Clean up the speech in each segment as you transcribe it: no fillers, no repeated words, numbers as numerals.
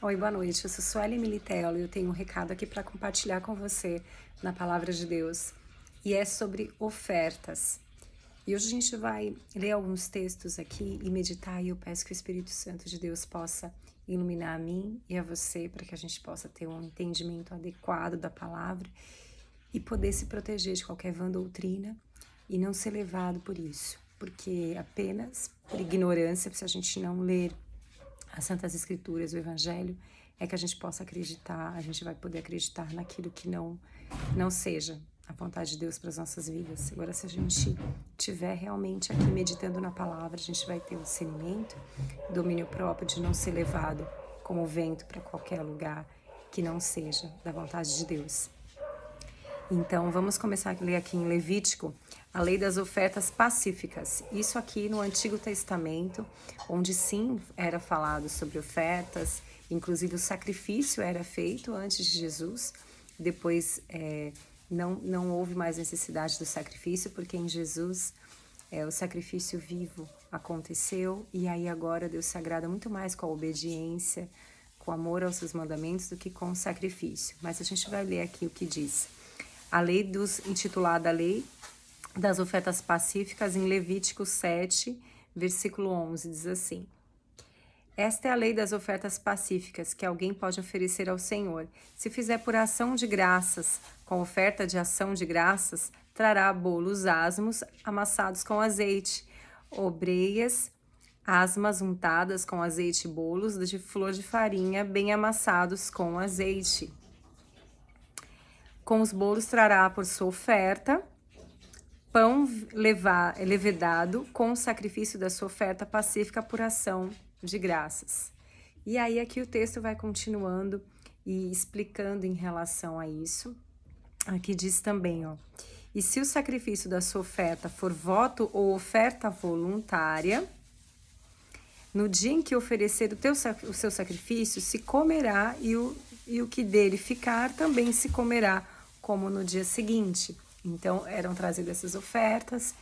Oi, boa noite. Eu sou Sueli Militello e eu tenho um recado aqui para compartilhar com você na Palavra de Deus. E é sobre ofertas. E hoje a gente vai ler alguns textos aqui e meditar, e eu peço que o Espírito Santo de Deus possa iluminar a mim e a você para que a gente possa ter um entendimento adequado da palavra e poder se proteger de qualquer vã doutrina e não ser levado por isso. Porque apenas por ignorância, se a gente não ler as Santas Escrituras, o Evangelho, é que a gente possa acreditar, a gente vai poder acreditar naquilo que não seja a vontade de Deus para as nossas vidas. Agora, se a gente estiver realmente aqui meditando na palavra, a gente vai ter o discernimento, domínio próprio de não ser levado como vento para qualquer lugar que não seja da vontade de Deus. Então, vamos começar a ler aqui em Levítico a lei das ofertas pacíficas. Isso aqui no Antigo Testamento, onde sim era falado sobre ofertas, inclusive o sacrifício era feito antes de Jesus, depois não houve mais necessidade do sacrifício, porque em Jesus o sacrifício vivo aconteceu, e aí agora Deus se agrada muito mais com a obediência, com amor aos seus mandamentos, do que com o sacrifício. Mas a gente vai ler aqui o que diz. A lei intitulada Lei das Ofertas Pacíficas, em Levítico 7, versículo 11, diz assim: Esta é a lei das ofertas pacíficas que alguém pode oferecer ao Senhor. Se fizer por ação de graças, com oferta de ação de graças, trará bolos asmos amassados com azeite, obreias asmas untadas com azeite e bolos de flor de farinha bem amassados com azeite. Com os bolos trará por sua oferta pão levedado com o sacrifício da sua oferta pacífica por ação de graças. E aí aqui o texto vai continuando e explicando em relação a isso. Aqui diz também, ó: E se o sacrifício da sua oferta for voto ou oferta voluntária, no dia em que oferecer o seu sacrifício, se comerá, e o que dele ficar também se comerá, como no dia seguinte. Então, eram trazidas essas ofertas.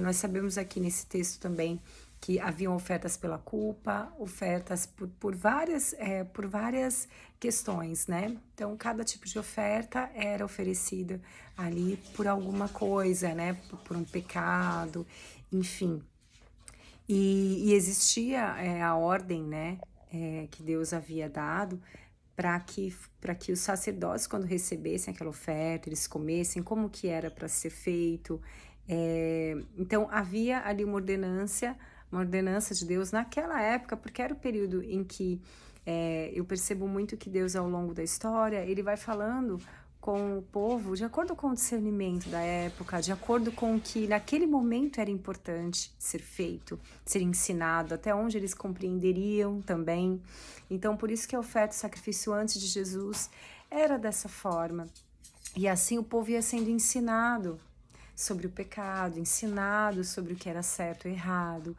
Nós sabemos aqui nesse texto também que haviam ofertas pela culpa, ofertas por várias questões, né? Então, cada tipo de oferta era oferecida ali por alguma coisa, né? Por um pecado, enfim. E existia a ordem, né? Que Deus havia dado para que os sacerdotes, quando recebessem aquela oferta, eles comessem, como que era para ser feito. Então, havia ali uma ordenança de Deus naquela época, porque era o período em que eu percebo muito que Deus, ao longo da história, ele vai falando com o povo de acordo com o discernimento da época, de acordo com o que naquele momento era importante ser feito, ser ensinado, até onde eles compreenderiam também. Então, por isso que a oferta e o sacrifício antes de Jesus era dessa forma. E assim o povo ia sendo ensinado sobre o pecado, ensinado sobre o que era certo e errado.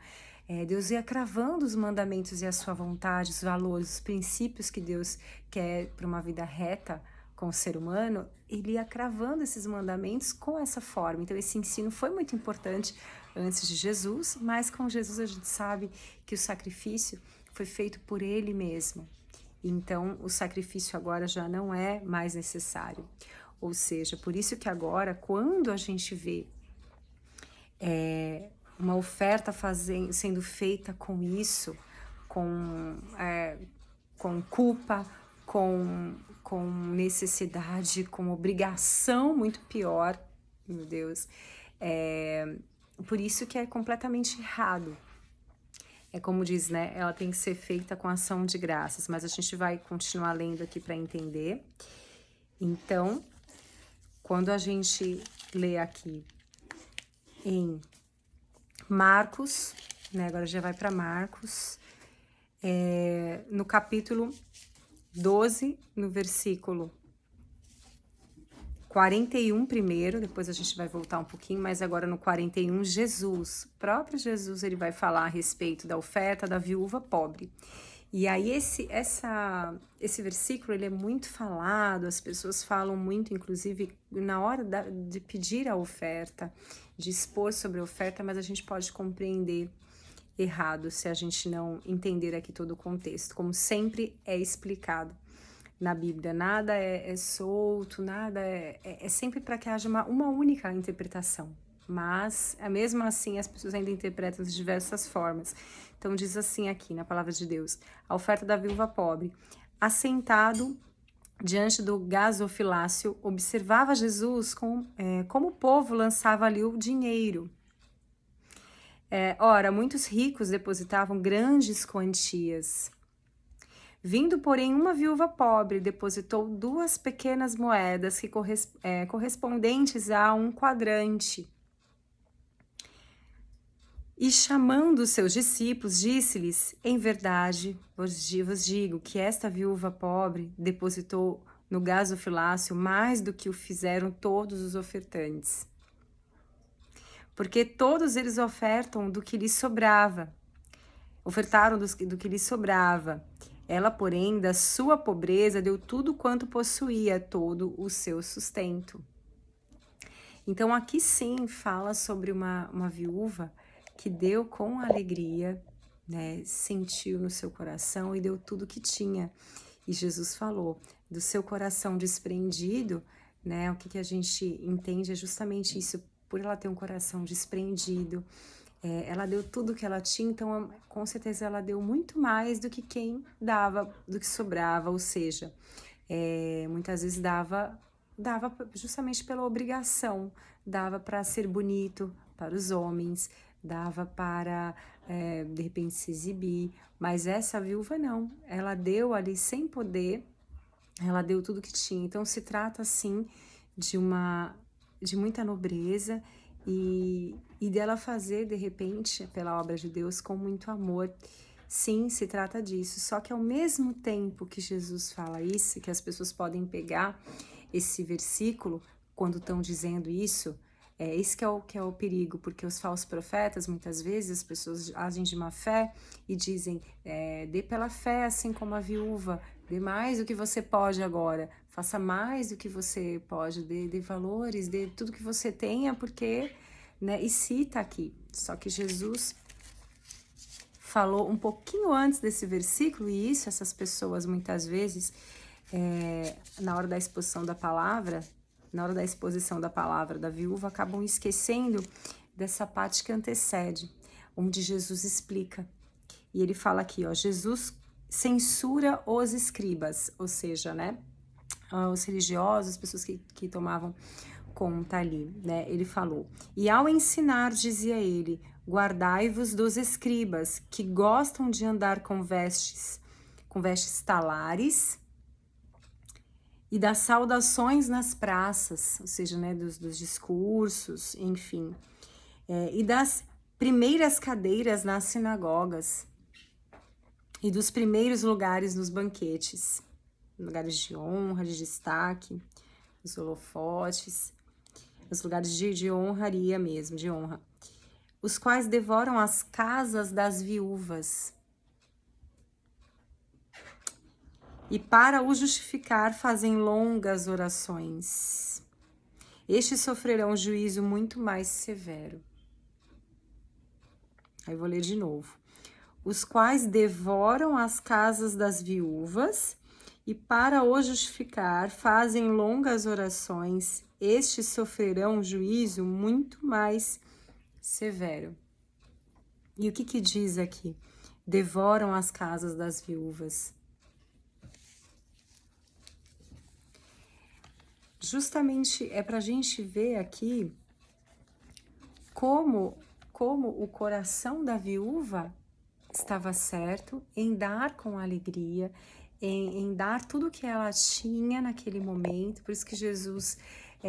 Deus ia cravando os mandamentos e a sua vontade, os valores, os princípios que Deus quer para uma vida reta com o ser humano. Ele ia cravando esses mandamentos com essa forma. Então esse ensino foi muito importante antes de Jesus, mas com Jesus a gente sabe que o sacrifício foi feito por ele mesmo. Então o sacrifício agora já não é mais necessário. Ou seja, por isso que agora, quando a gente vê uma oferta sendo feita com isso, com culpa, com necessidade, com obrigação, muito pior, meu Deus, por isso que é completamente errado. É como diz, né? Ela tem que ser feita com ação de graças, mas a gente vai continuar lendo aqui para entender. Então, quando a gente lê aqui em Marcos, né? Agora já vai para Marcos, no capítulo 12, no versículo 41 primeiro, depois a gente vai voltar um pouquinho, mas agora no 41, Jesus, próprio Jesus, ele vai falar a respeito da oferta da viúva pobre. E aí esse versículo, ele é muito falado, as pessoas falam muito, inclusive na hora de pedir a oferta, de expor sobre a oferta, mas a gente pode compreender errado se a gente não entender aqui todo o contexto, como sempre é explicado na Bíblia. Nada é solto, nada é sempre para que haja uma única interpretação. Mas, mesmo assim, as pessoas ainda interpretam de diversas formas. Então, diz assim aqui na palavra de Deus: a oferta da viúva pobre. Assentado diante do gasofilácio, observava Jesus como o povo lançava ali o dinheiro. Ora, muitos ricos depositavam grandes quantias. Vindo, porém, uma viúva pobre, depositou 2 pequenas moedas correspondentes a 1 quadrante. E chamando os seus discípulos, disse-lhes: em verdade, vos digo que esta viúva pobre depositou no gasofilácio mais do que o fizeram todos os ofertantes. Porque todos eles ofertam do que lhes sobrava. Ofertaram do que lhes sobrava. Ela, porém, da sua pobreza, deu tudo quanto possuía, todo o seu sustento. Então, aqui sim fala sobre uma viúva que deu com alegria, né? Sentiu no seu coração e deu tudo que tinha. E Jesus falou do seu coração desprendido, né? O que a gente entende é justamente isso, por ela ter um coração desprendido. Ela deu tudo que ela tinha, então com certeza ela deu muito mais do que quem dava, do que sobrava, ou seja, muitas vezes dava justamente pela obrigação, dava para ser bonito para os homens, dava para de repente se exibir, mas essa viúva não, ela deu ali sem poder, ela deu tudo que tinha. Então se trata assim de muita nobreza e dela fazer, de repente, pela obra de Deus, com muito amor. Sim, se trata disso. Só que ao mesmo tempo que Jesus fala isso, que as pessoas podem pegar esse versículo, quando estão dizendo isso, esse que é o perigo, porque os falsos profetas, muitas vezes, as pessoas agem de má fé e dizem, dê pela fé, assim como a viúva, dê mais do que você pode agora, faça mais do que você pode, dê valores, dê tudo que você tenha, porque, né, e cita aqui. Só que Jesus falou um pouquinho antes desse versículo, e isso essas pessoas muitas vezes, na hora da exposição da palavra, da viúva, acabam esquecendo dessa parte que antecede, onde Jesus explica. E ele fala aqui, ó, Jesus censura os escribas, ou seja, né, os religiosos, as pessoas que tomavam conta ali, né? Ele falou: e ao ensinar, dizia ele, guardai-vos dos escribas, que gostam de andar com vestes talares, e das saudações nas praças, ou seja, né, dos discursos, enfim, e das primeiras cadeiras nas sinagogas, e dos primeiros lugares nos banquetes, lugares de honra, de destaque, os holofotes, os lugares de honraria mesmo, de honra, os quais devoram as casas das viúvas. E para o justificar fazem longas orações. Estes sofrerão juízo muito mais severo. Aí eu vou ler de novo. Os quais devoram as casas das viúvas e para o justificar fazem longas orações. Estes sofrerão juízo muito mais severo. E o que diz aqui? Devoram as casas das viúvas. Justamente é para a gente ver aqui como o coração da viúva estava certo em dar com alegria, em dar tudo que ela tinha naquele momento. Por isso que Jesus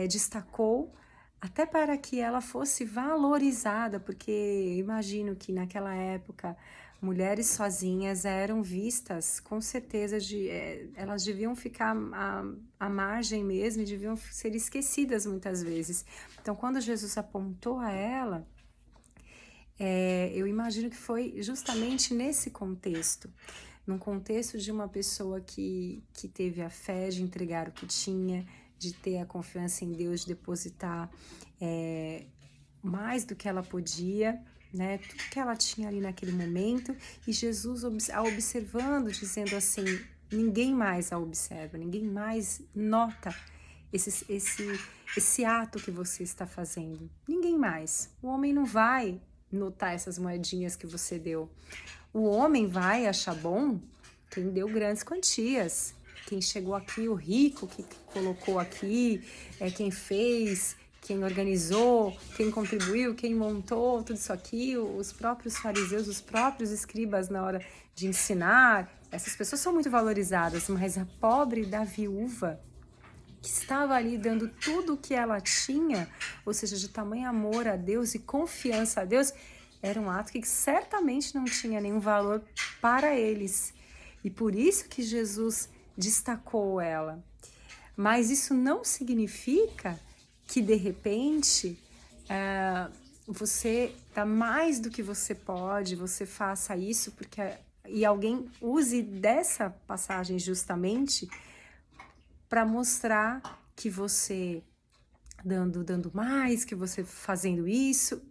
destacou, até para que ela fosse valorizada, porque imagino que naquela época mulheres sozinhas eram vistas, com certeza, elas deviam ficar à margem mesmo, deviam ser esquecidas muitas vezes. Então, quando Jesus apontou a ela, eu imagino que foi justamente nesse contexto, num contexto de uma pessoa que teve a fé de entregar o que tinha, de ter a confiança em Deus, de depositar mais do que ela podia, né? Tudo que ela tinha ali naquele momento, e Jesus a observando, dizendo assim, ninguém mais a observa, ninguém mais nota esse ato que você está fazendo. Ninguém mais. O homem não vai notar essas moedinhas que você deu. O homem vai achar bom quem deu grandes quantias, quem chegou aqui, o rico que colocou aqui, quem fez, quem organizou, quem contribuiu, quem montou tudo isso aqui, os próprios fariseus, os próprios escribas na hora de ensinar. Essas pessoas são muito valorizadas, mas a pobre da viúva, que estava ali dando tudo o que ela tinha, ou seja, de tamanho amor a Deus e confiança a Deus, era um ato que certamente não tinha nenhum valor para eles. E por isso que Jesus destacou ela. Mas isso não significa que, de repente, você dá mais do que você pode, você faça isso, e alguém use dessa passagem justamente para mostrar que você dando mais, que você fazendo isso.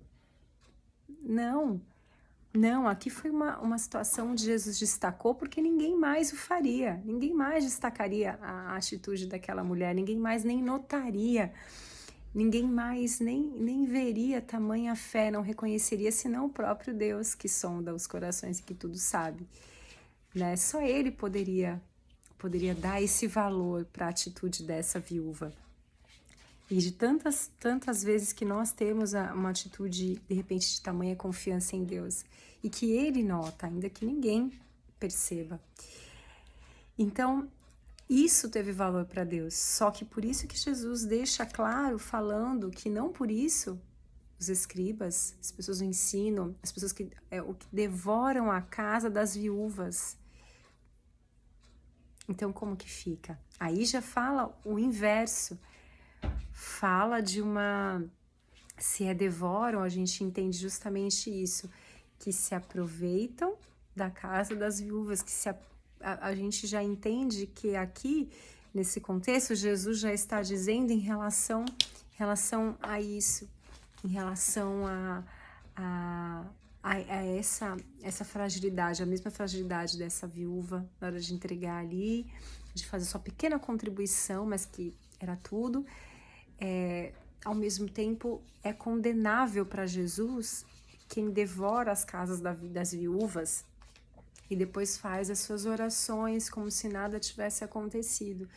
Não, aqui foi uma situação onde Jesus destacou porque ninguém mais o faria, ninguém mais destacaria a atitude daquela mulher, ninguém mais nem notaria, ninguém mais nem veria tamanha fé, não reconheceria senão o próprio Deus que sonda os corações e que tudo sabe, né? Só Ele poderia dar esse valor para a atitude dessa viúva. E de tantas vezes que nós temos uma atitude, de repente, de tamanha confiança em Deus, e que Ele nota, ainda que ninguém perceba. Então, isso teve valor para Deus, só que por isso que Jesus deixa claro, falando que não por isso os escribas, as pessoas do ensino, as pessoas que devoram a casa das viúvas. Então, como que fica? Aí já fala o inverso. Fala de se devoram, a gente entende justamente isso, que se aproveitam da casa das viúvas, que a gente já entende que aqui, nesse contexto, Jesus já está dizendo em relação a isso, em relação a essa fragilidade, a mesma fragilidade dessa viúva na hora de entregar ali, de fazer sua pequena contribuição, mas que era tudo. Ao mesmo tempo, é condenável para Jesus quem devora as casas das viúvas e depois faz as suas orações como se nada tivesse acontecido.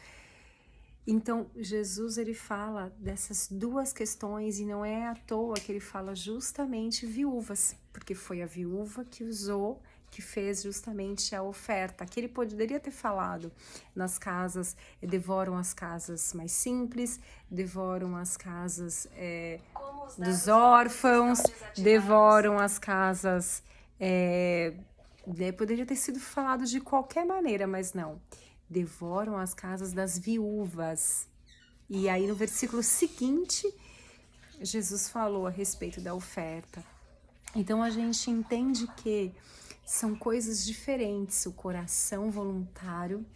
Então, Jesus, ele fala dessas duas questões, e não é à toa que ele fala justamente viúvas, porque foi a viúva que fez justamente a oferta. Aqui ele poderia ter falado nas casas, devoram as casas mais simples, devoram as casas dos órfãos, devoram as casas... poderia ter sido falado de qualquer maneira, mas não. Devoram as casas das viúvas. E aí no versículo seguinte, Jesus falou a respeito da oferta. Então a gente entende que são coisas diferentes, o coração voluntário,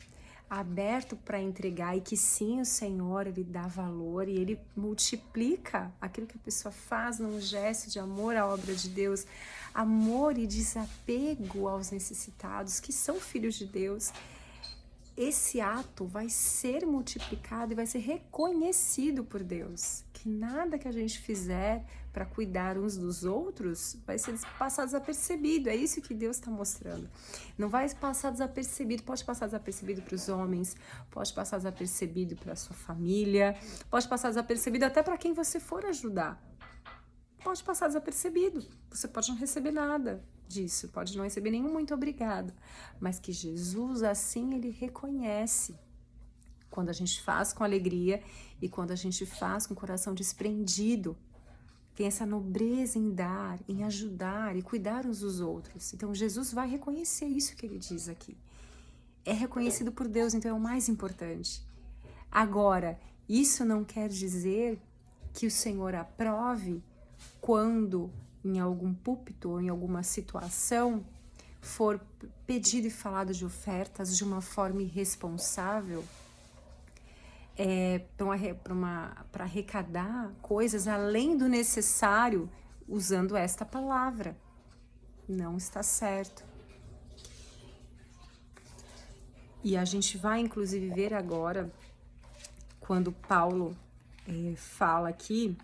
aberto para entregar, e que sim, o Senhor, ele dá valor e ele multiplica aquilo que a pessoa faz num gesto de amor à obra de Deus, amor e desapego aos necessitados, que são filhos de Deus. Esse ato vai ser multiplicado e vai ser reconhecido por Deus. Que nada que a gente fizer para cuidar uns dos outros vai ser passado desapercebido. É isso que Deus está mostrando. Não vai passar desapercebido. Pode passar desapercebido para os homens, pode passar desapercebido para a sua família, pode passar desapercebido até para quem você for ajudar. Pode passar desapercebido. Você pode não receber nada disso, pode não receber nenhum muito obrigado, mas que Jesus, assim, ele reconhece quando a gente faz com alegria e quando a gente faz com o coração desprendido. Tem essa nobreza em dar, em ajudar e cuidar uns dos outros. Então Jesus vai reconhecer isso que ele diz aqui. É reconhecido por Deus, então é o mais importante. Agora, isso não quer dizer que o Senhor aprove quando em algum púlpito ou em alguma situação for pedido e falado de ofertas de uma forma irresponsável, para arrecadar coisas além do necessário, usando esta palavra. Não está certo. E a gente vai, inclusive, ver agora, quando Paulo fala aqui,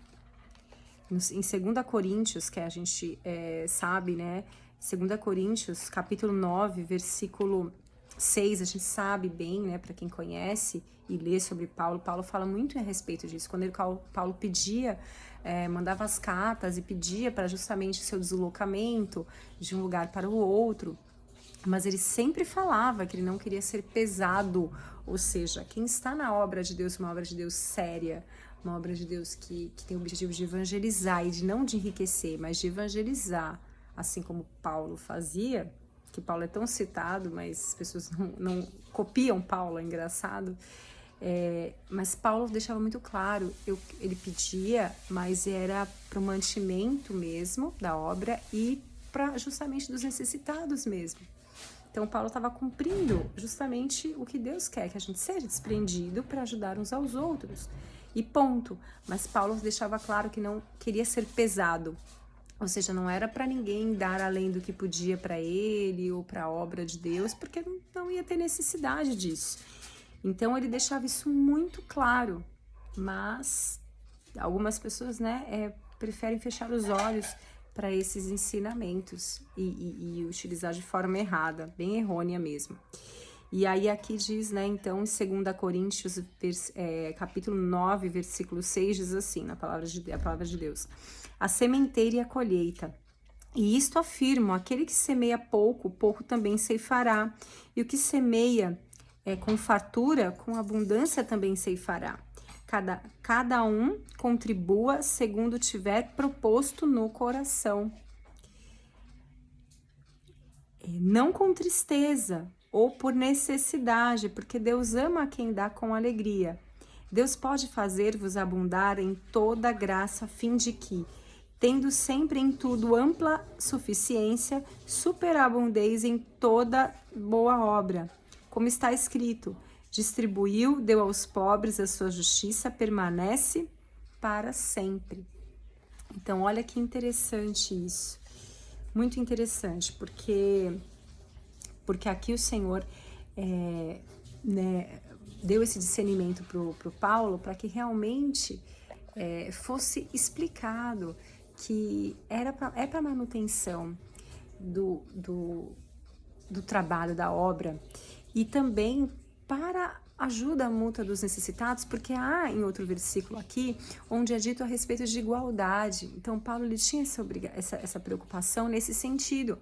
em 2 Coríntios, que a gente sabe, né? 2 Coríntios, capítulo 9, versículo 6, a gente sabe bem, né? Para quem conhece e lê sobre Paulo, Paulo fala muito a respeito disso. Quando Paulo pedia, mandava as cartas e pedia para justamente o seu deslocamento de um lugar para o outro, mas ele sempre falava que ele não queria ser pesado, ou seja, quem está na obra de Deus, uma obra de Deus séria, uma obra de Deus que tem o objetivo de evangelizar e de não de enriquecer, mas de evangelizar, assim como Paulo fazia, que Paulo é tão citado, mas as pessoas não copiam Paulo, é engraçado. Mas Paulo deixava muito claro, ele pedia, mas era para o mantimento mesmo da obra e para justamente dos necessitados mesmo. Então, Paulo estava cumprindo justamente o que Deus quer, que a gente seja desprendido para ajudar uns aos outros. E ponto. Mas Paulo deixava claro que não queria ser pesado. Ou seja, não era para ninguém dar além do que podia para ele ou para a obra de Deus, porque não ia ter necessidade disso. Então, ele deixava isso muito claro. Mas algumas pessoas, né, preferem fechar os olhos para esses ensinamentos e utilizar de forma errada, bem errônea mesmo. E aí aqui diz, né, então, em 2 Coríntios, capítulo 9, versículo 6, diz assim, a palavra de Deus: a sementeira e a colheita. E isto afirmo, aquele que semeia pouco, pouco também ceifará. E o que semeia com fartura, com abundância também ceifará. Cada um contribua segundo tiver proposto no coração. Não com tristeza ou por necessidade, porque Deus ama quem dá com alegria. Deus pode fazer-vos abundar em toda graça, a fim de que, tendo sempre em tudo ampla suficiência, superabundeis em toda boa obra. Como está escrito: distribuiu, deu aos pobres, a sua justiça permanece para sempre. Então, olha que interessante isso. Muito interessante, porque aqui o Senhor né, deu esse discernimento para o Paulo, para que realmente fosse explicado que é para manutenção do trabalho, da obra, e também para ajuda mútua dos necessitados, porque há em outro versículo aqui, onde é dito a respeito de igualdade. Então, Paulo ele tinha essa preocupação nesse sentido,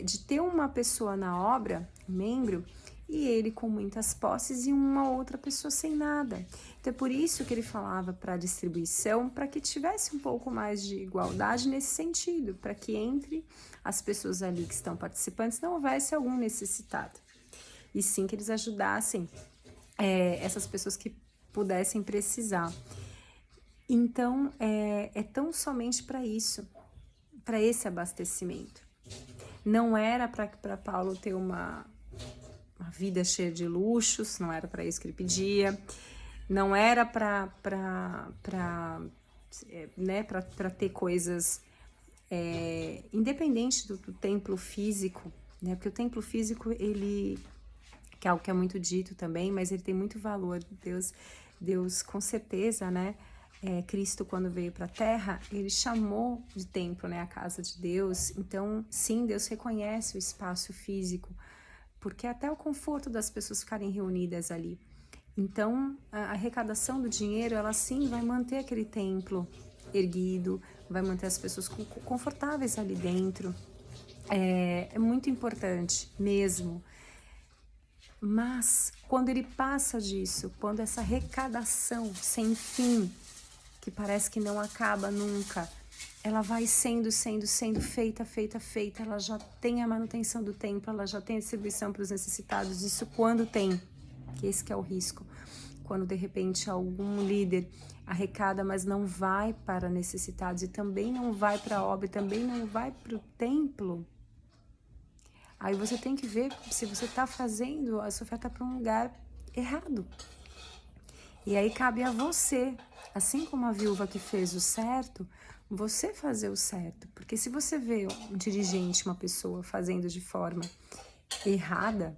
de ter uma pessoa na obra, um membro, e ele com muitas posses e uma outra pessoa sem nada. Então, é por isso que ele falava para a distribuição, para que tivesse um pouco mais de igualdade nesse sentido, para que entre as pessoas ali que estão participantes não houvesse algum necessitado, e sim que eles ajudassem essas pessoas que pudessem precisar. Então, é tão somente para isso, para esse abastecimento. Não era para Paulo ter uma vida cheia de luxos, não era para isso que ele pedia, não era para ter coisas independente do templo físico, né? Porque o templo físico, ele, que é algo que é muito dito também, mas ele tem muito valor. Deus com certeza, né? Cristo, quando veio para a Terra, ele chamou de templo, né? A casa de Deus. Então, sim, Deus reconhece o espaço físico, porque até o conforto das pessoas ficarem reunidas ali. Então, a arrecadação do dinheiro, ela sim vai manter aquele templo erguido, vai manter as pessoas confortáveis ali dentro. É muito importante mesmo. Mas, quando ele passa disso, quando essa arrecadação sem fim, que parece que não acaba nunca, ela vai sendo feita, ela já tem a manutenção do templo, ela já tem a distribuição para os necessitados. Isso quando tem, que esse que é o risco, quando de repente algum líder arrecada, mas não vai para necessitados, e também não vai para a obra, e também não vai para o templo. Aí você tem que ver se você está fazendo a sua oferta para um lugar errado. E aí cabe a você, assim como a viúva que fez o certo, você fazer o certo. Porque se você vê um dirigente, uma pessoa fazendo de forma errada,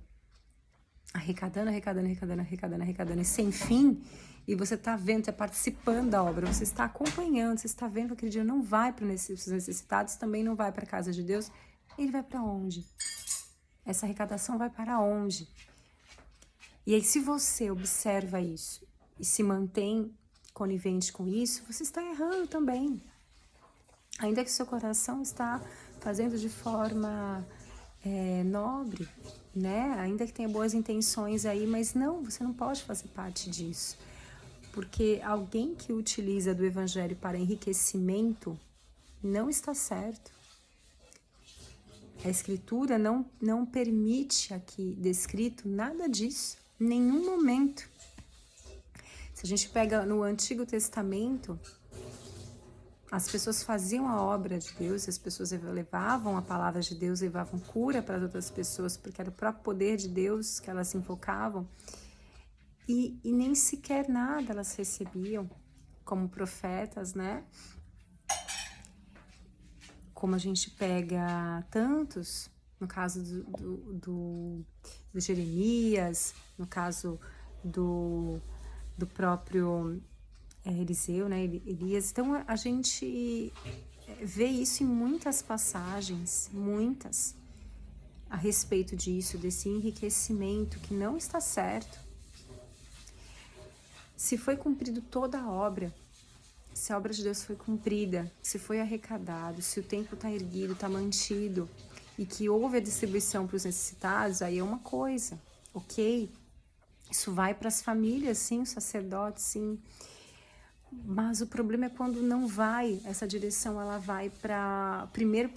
arrecadando, e sem fim, e você está vendo, está participando da obra, você está acompanhando, você está vendo que aquele dinheiro não vai para os necessitados, também não vai para a casa de Deus, ele vai para onde? Essa arrecadação vai para onde? E aí, se você observa isso e se mantém conivente com isso, você está errando também. Ainda que seu coração está fazendo de forma nobre, né? Ainda que tenha boas intenções aí, mas não, você não pode fazer parte disso. Porque alguém que utiliza do evangelho para enriquecimento não está certo. A escritura não permite aqui descrito nada disso, em nenhum momento. Se a gente pega no Antigo Testamento, as pessoas faziam a obra de Deus, as pessoas levavam a palavra de Deus, levavam cura para as outras pessoas, porque era o próprio poder de Deus que elas invocavam, e nem sequer nada elas recebiam como profetas, né? Como a gente pega tantos, no caso do Jeremias, no caso do próprio Eliseu, né, Elias. Então a gente vê isso em muitas passagens, muitas, a respeito disso, desse enriquecimento que não está certo. Se foi cumprido toda a obra, se a obra de Deus foi cumprida, se foi arrecadado, se o templo está erguido, está mantido, e que houve a distribuição para os necessitados, aí é uma coisa, ok? Isso vai para as famílias, sim, os sacerdotes, sim. Mas o problema é quando não vai, essa direção ela vai primeiro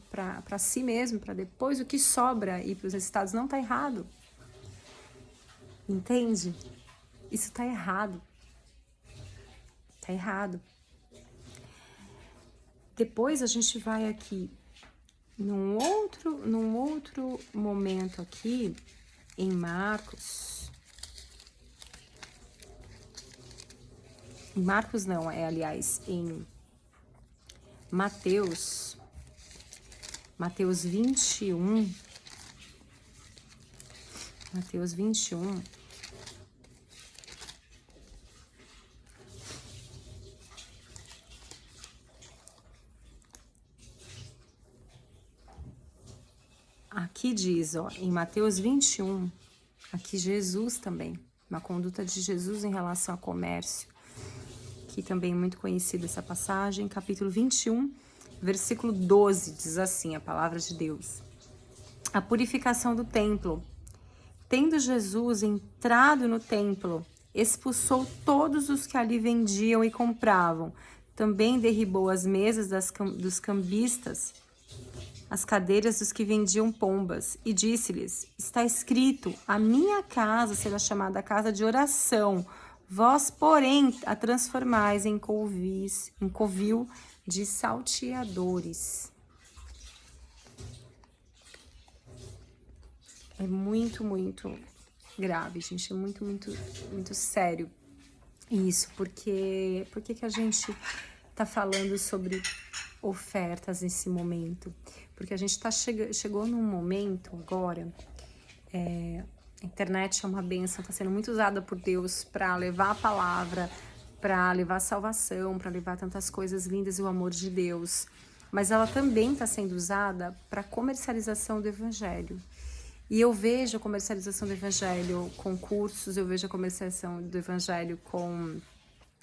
para si mesmo, para depois o que sobra e para os necessitados. Não está errado. Entende? Isso está errado. Está errado. Depois a gente vai aqui num outro momento aqui em Marcos. Em Marcos não, aliás, em Mateus 21. Mateus 21. Aqui diz, ó, em Mateus 21, aqui Jesus também, uma conduta de Jesus em relação ao comércio, que também é muito conhecida essa passagem, capítulo 21, versículo 12, diz assim a palavra de Deus. A purificação do templo. Tendo Jesus entrado no templo, expulsou todos os que ali vendiam e compravam. Também derribou as mesas dos cambistas, as cadeiras dos que vendiam pombas, e disse-lhes: está escrito, a minha casa será chamada casa de oração, vós, porém, a transformais em covil de salteadores. É muito, muito grave, gente, é muito, muito, muito sério isso, porque por que a gente tá falando sobre ofertas nesse momento? Porque a gente chegou num momento agora, a internet é uma bênção, está sendo muito usada por Deus para levar a palavra, para levar a salvação, para levar tantas coisas lindas e o amor de Deus, mas ela também está sendo usada para comercialização do evangelho. E eu vejo a comercialização do evangelho com cursos, eu vejo a comercialização do evangelho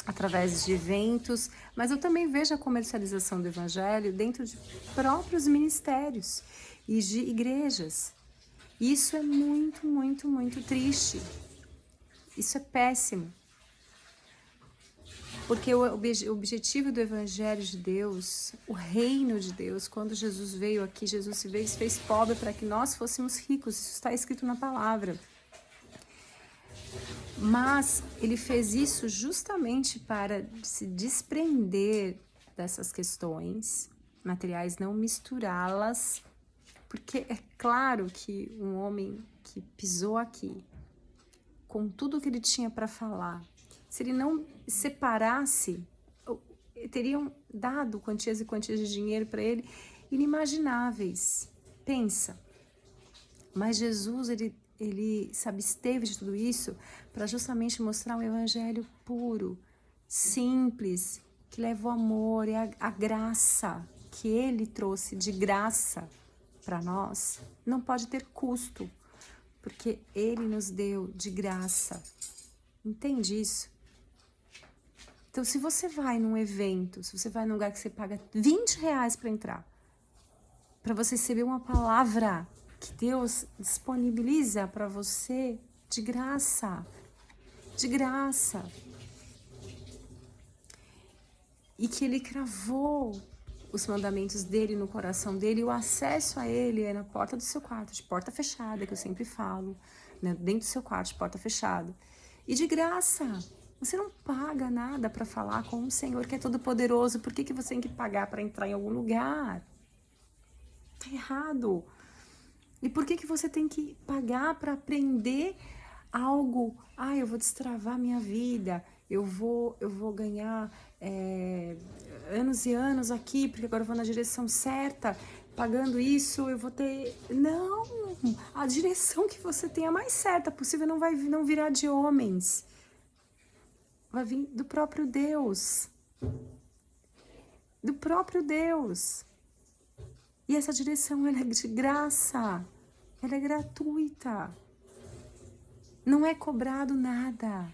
através de eventos, mas eu também vejo a comercialização do evangelho dentro de próprios ministérios e de igrejas. Isso é muito, muito, muito triste. Isso é péssimo. Porque o objetivo do evangelho de Deus, o reino de Deus, quando Jesus veio aqui, Jesus se fez pobre para que nós fôssemos ricos. Isso está escrito na palavra. Mas ele fez isso justamente para se desprender dessas questões materiais, não misturá-las, porque é claro que um homem que pisou aqui, com tudo que ele tinha para falar, se ele não separasse, teriam dado quantias e quantias de dinheiro para ele inimagináveis. Pensa. Mas Jesus, ele se absteve de tudo isso para justamente mostrar um evangelho puro, simples, que leva o amor e a graça que ele trouxe de graça para nós. Não pode ter custo, porque ele nos deu de graça. Entende isso? Então, se você vai num evento, se você vai num lugar que você paga R$20 para entrar, para você receber uma palavra que Deus disponibiliza para você de graça, de graça. E que ele cravou os mandamentos dele no coração dele, e o acesso a ele é na porta do seu quarto, de porta fechada, que eu sempre falo, né? Dentro do seu quarto, de porta fechada. E de graça. Você não paga nada para falar com um Senhor que é todo poderoso. Por que você tem que pagar para entrar em algum lugar? Tá errado. E por que você tem que pagar para aprender algo? Ah, eu vou destravar minha vida, eu vou ganhar anos e anos aqui, porque agora eu vou na direção certa, pagando isso eu vou ter... Não, a direção que você tem é a mais certa possível, não virá de homens, vai vir do próprio Deus, do próprio Deus. E essa direção, ela é de graça, ela é gratuita, não é cobrado nada.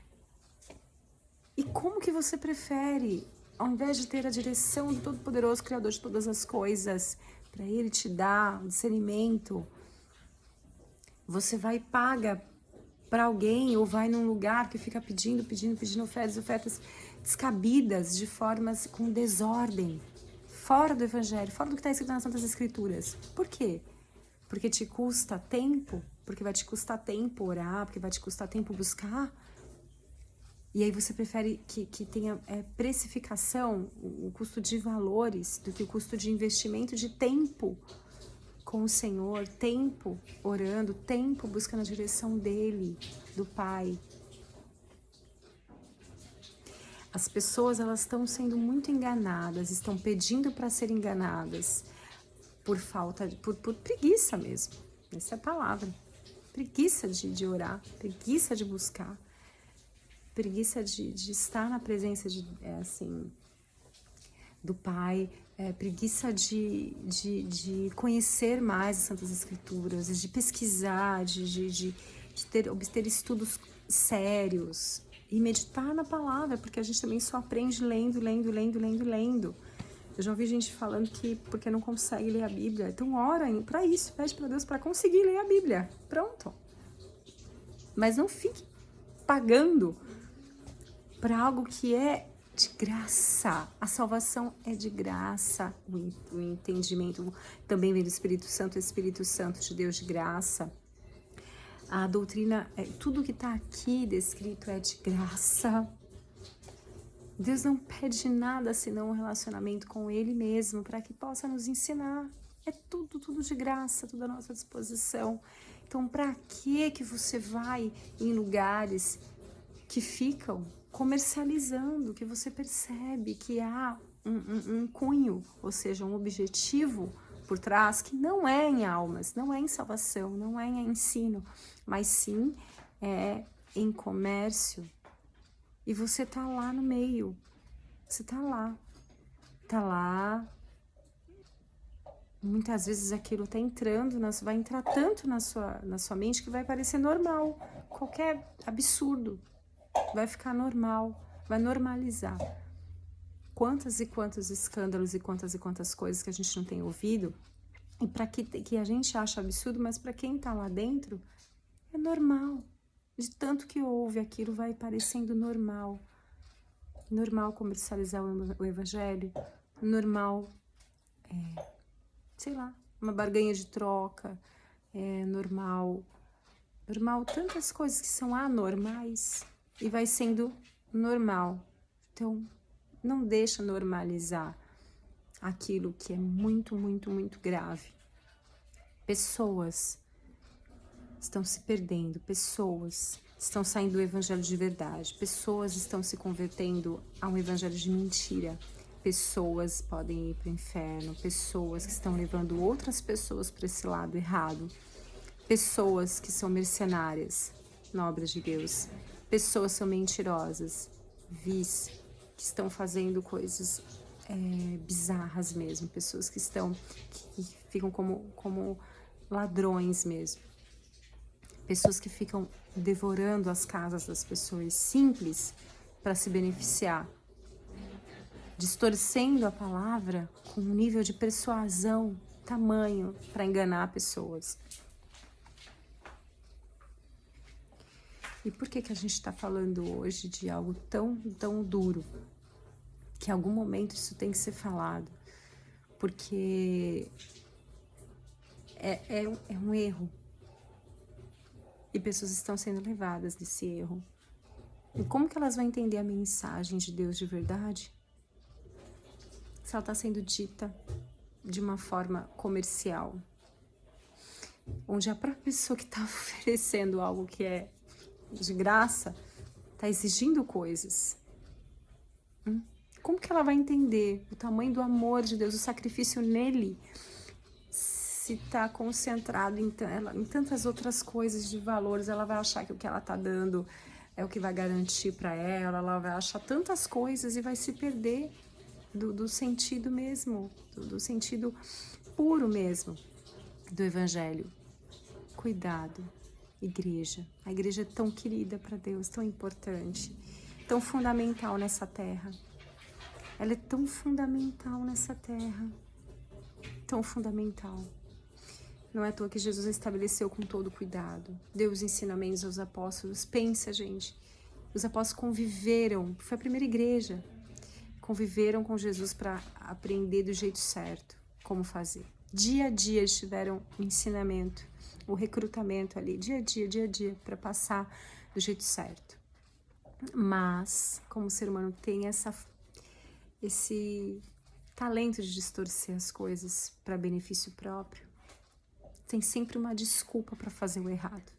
E como que você prefere, ao invés de ter a direção do Todo-Poderoso, Criador de todas as coisas, para Ele te dar um discernimento, você vai e paga para alguém, ou vai num lugar que fica pedindo ofertas descabidas, de formas com desordem, fora do Evangelho, fora do que está escrito nas Santas Escrituras. Por quê? Porque te custa tempo? Porque vai te custar tempo orar? Porque vai te custar tempo buscar? E aí você prefere que tenha precificação, o custo de valores, do que o custo de investimento de tempo com o Senhor, tempo orando, tempo buscando a direção dele, do Pai. As pessoas, elas estão sendo muito enganadas, estão pedindo para serem enganadas por preguiça mesmo. Essa é a palavra. Preguiça de orar, preguiça de buscar, preguiça de estar na presença do Pai, preguiça de conhecer mais as Santas Escrituras, de pesquisar, de obter estudos sérios e meditar na palavra, porque a gente também só aprende lendo. Eu já ouvi gente falando que porque não consegue ler a Bíblia. Então ora para isso, pede para Deus para conseguir ler a Bíblia. Pronto. Mas não fique pagando para algo que é de graça. A salvação é de graça. O entendimento também vem do Espírito Santo, o Espírito Santo de Deus de graça. A doutrina, tudo que está aqui descrito é de graça. Deus não pede nada senão um relacionamento com Ele mesmo, para que possa nos ensinar. É tudo de graça, tudo à nossa disposição. Então, para que você vai em lugares que ficam comercializando, que você percebe que há um cunho, ou seja, um objetivo por trás, que não é em almas, não é em salvação, não é em ensino, mas sim é em comércio. E você tá lá no meio, você tá lá, muitas vezes aquilo tá entrando, vai entrar tanto na sua mente que vai parecer normal, qualquer absurdo vai ficar normal, vai normalizar. Quantas e quantos escândalos e quantas coisas que a gente não tem ouvido, e para que a gente acha absurdo, mas para quem tá lá dentro, é normal. De tanto que ouve, aquilo vai parecendo normal. Normal comercializar o evangelho, normal, sei lá, uma barganha de troca, normal tantas coisas que são anormais e vai sendo normal. Então, não deixa normalizar aquilo que é muito grave. Pessoas estão se perdendo, pessoas estão saindo do evangelho de verdade, pessoas estão se convertendo a um evangelho de mentira, pessoas podem ir para o inferno, pessoas que estão levando outras pessoas para esse lado errado, pessoas que são mercenárias na obra de Deus, pessoas que são mentirosas, vis, que estão fazendo coisas bizarras mesmo, pessoas que ficam como ladrões mesmo, pessoas que ficam devorando as casas das pessoas simples para se beneficiar, distorcendo a palavra com um nível de persuasão tamanho para enganar pessoas. E por que a gente está falando hoje de algo tão duro? Que em algum momento isso tem que ser falado. Porque é um erro. E pessoas estão sendo levadas desse erro. E como que elas vão entender a mensagem de Deus de verdade? Se ela está sendo dita de uma forma comercial. Onde a própria pessoa que está oferecendo algo que é de graça, está exigindo coisas. Como que ela vai entender o tamanho do amor de Deus, o sacrifício nele, se está concentrado em tantas outras coisas de valores? Ela vai achar que o que ela está dando é o que vai garantir para ela vai achar tantas coisas e vai se perder do sentido mesmo, do sentido puro mesmo do Evangelho. Cuidado. Igreja. A igreja é tão querida para Deus, tão importante, tão fundamental nessa terra. Ela é tão fundamental nessa terra, tão fundamental. Não é à toa que Jesus estabeleceu com todo cuidado. Deu os ensinamentos aos apóstolos. Pensa, gente, os apóstolos conviveram, foi a primeira igreja, conviveram com Jesus para aprender do jeito certo, como fazer. Dia a dia eles tiveram o ensinamento, o recrutamento ali, dia a dia, para passar do jeito certo. Mas, como o ser humano tem esse talento de distorcer as coisas para benefício próprio, tem sempre uma desculpa para fazer o errado.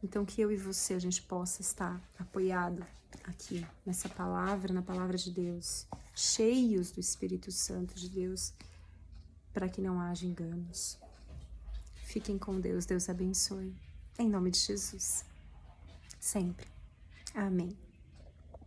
Então, que eu e você, a gente possa estar apoiado aqui nessa palavra, na palavra de Deus, cheios do Espírito Santo de Deus, para que não haja enganos. Fiquem com Deus, Deus abençoe. Em nome de Jesus. Sempre. Amém.